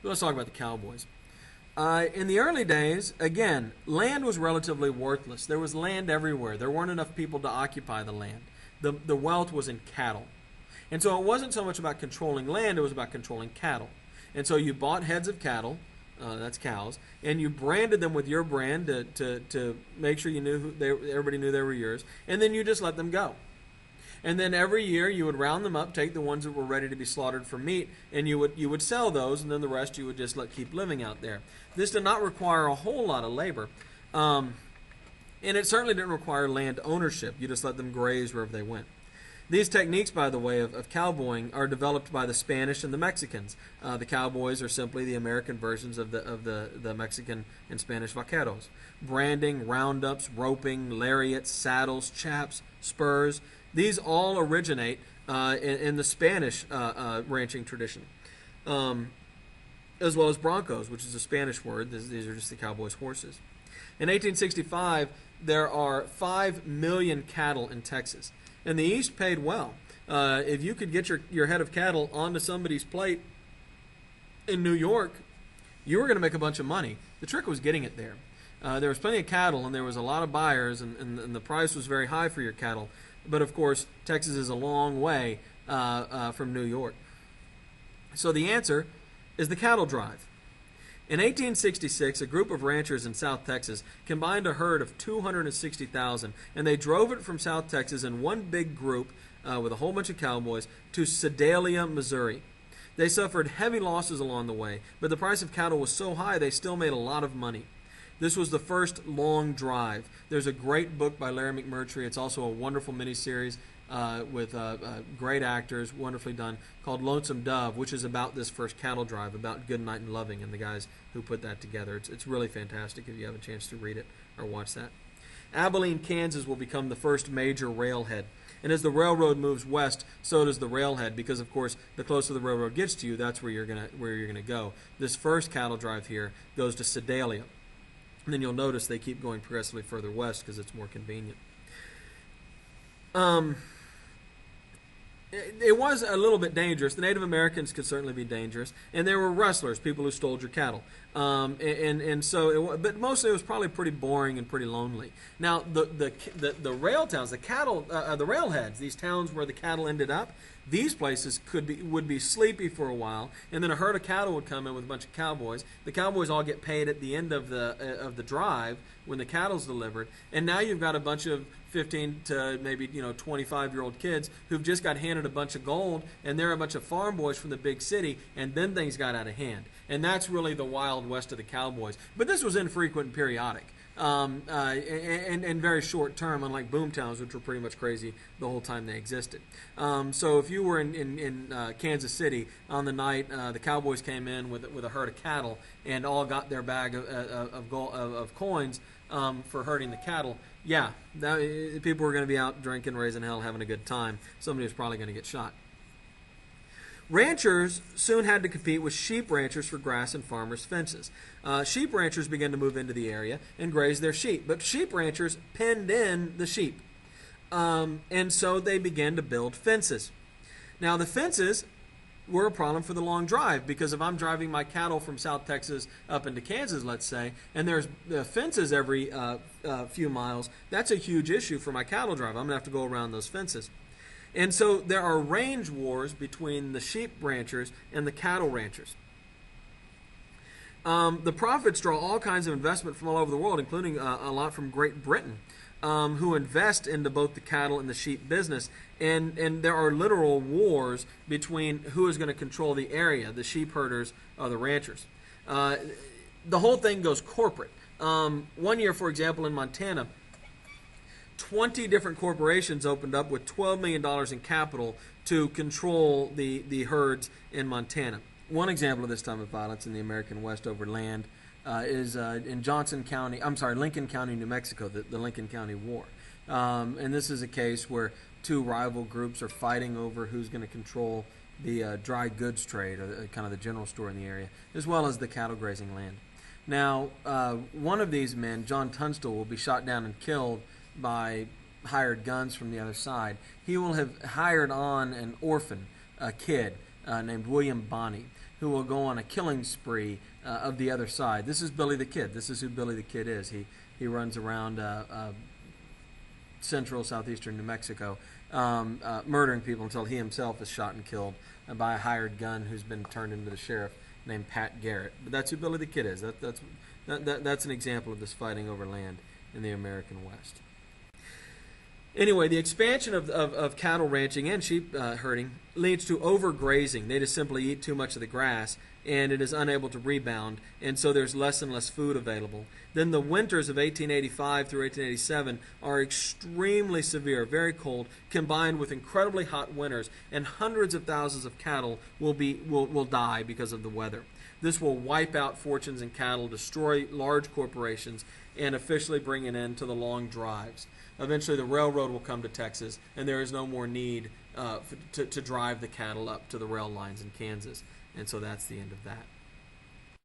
Let's talk about the Cowboys. In the early days, again, land was relatively worthless. There was land everywhere. There weren't enough people to occupy the land. The wealth was in cattle. And so it wasn't so much about controlling land, it was about controlling cattle. And so you bought heads of cattle, that's cows, and you branded them with your brand to make sure you knew everybody knew they were yours, and then you just let them go. And then every year you would round them up, take the ones that were ready to be slaughtered for meat, and you would sell those, and then the rest you would just keep living out there. This did not require a whole lot of labor, and it certainly didn't require land ownership. You just let them graze wherever they went. These techniques, by the way, of cowboying are developed by the Spanish and the Mexicans. The cowboys are simply the American versions of the Mexican and Spanish vaqueros. Branding, roundups, roping, lariats, saddles, chaps, spurs. These all originate in the Spanish ranching tradition, as well as broncos, which is a Spanish word. These are just the cowboys' horses. In 1865, there are 5 million cattle in Texas, and the East paid well. If you could get your head of cattle onto somebody's plate in New York, you were going to make a bunch of money. The trick was getting it there. There was plenty of cattle, and there was a lot of buyers, and the price was very high for your cattle. But, of course, Texas is a long way from New York. So the answer is the cattle drive. In 1866, a group of ranchers in South Texas combined a herd of 260,000, and they drove it from South Texas in one big group with a whole bunch of cowboys to Sedalia, Missouri. They suffered heavy losses along the way, but the price of cattle was so high they still made a lot of money. This was the first long drive. There's a great book by Larry McMurtry. It's also a wonderful miniseries with great actors, wonderfully done, called Lonesome Dove, which is about this first cattle drive, about Goodnight and Loving and the guys who put that together. It's really fantastic if you have a chance to read it or watch that. Abilene, Kansas will become the first major railhead. And as the railroad moves west, so does the railhead, because of course the closer the railroad gets to you, that's where you're gonna go. This first cattle drive here goes to Sedalia. And then you'll notice they keep going progressively further west because it's more convenient. It was a little bit dangerous. The Native Americans could certainly be dangerous, and there were rustlers, people who stole your cattle, but mostly it was probably pretty boring and pretty lonely. Now the rail towns, the railheads, these towns where the cattle ended up, these places would be sleepy for a while, and then a herd of cattle would come in with a bunch of cowboys. The cowboys all get paid at the end of the drive when the cattle's delivered, and now you've got a bunch of 15 to maybe 25-year-old kids who've just got handed a bunch of gold, and they're a bunch of farm boys from the big city, and then things got out of hand. And that's really the Wild West of the cowboys. But this was infrequent and periodic, and very short term, unlike boomtowns, which were pretty much crazy the whole time they existed. So if you were in Kansas City on the night the cowboys came in with a herd of cattle and all got their bag of coins for herding the cattle, yeah, people were going to be out drinking, raising hell, having a good time. Somebody was probably going to get shot. Ranchers soon had to compete with sheep ranchers for grass and farmers' fences. Sheep ranchers began to move into the area and graze their sheep, but sheep ranchers penned in the sheep, and so they began to build fences. Now, the fences were a problem for the long drive, because if I'm driving my cattle from South Texas up into Kansas, let's say, and there's fences every few miles, that's a huge issue for my cattle drive. I'm going to have to go around those fences. And so there are range wars between the sheep ranchers and the cattle ranchers. The profits draw all kinds of investment from all over the world, including a lot from Great Britain, who invest into both the cattle and the sheep business. And there are literal wars between who is going to control the area, the sheep herders or the ranchers. The whole thing goes corporate. One year, for example, in Montana, 20 different corporations opened up with $12 million in capital to control the herds in Montana. One example of this time of violence in the American West over land is in Lincoln County, New Mexico, the Lincoln County War. And this is a case where two rival groups are fighting over who's going to control the dry goods trade, or kind of the general store in the area, as well as the cattle grazing land. Now, one of these men, John Tunstall, will be shot down and killed by hired guns from the other side. He will have hired on an orphan, a kid named William Bonney, who will go on a killing spree of the other side. This is Billy the Kid. This is who Billy the Kid is. He runs around central, southeastern New Mexico, murdering people until he himself is shot and killed by a hired gun who's been turned into the sheriff named Pat Garrett. But that's who Billy the Kid is. That's an example of this fighting over land in the American West. Anyway, the expansion of cattle ranching and sheep herding leads to overgrazing. They just simply eat too much of the grass, and it is unable to rebound, and so there's less and less food available. Then the winters of 1885 through 1887 are extremely severe, very cold, combined with incredibly hot winters, and hundreds of thousands of cattle will die because of the weather. This will wipe out fortunes in cattle, destroy large corporations, and officially bring an end to the long drives. Eventually, the railroad will come to Texas, and there is no more need to drive the cattle up to the rail lines in Kansas. And so that's the end of that.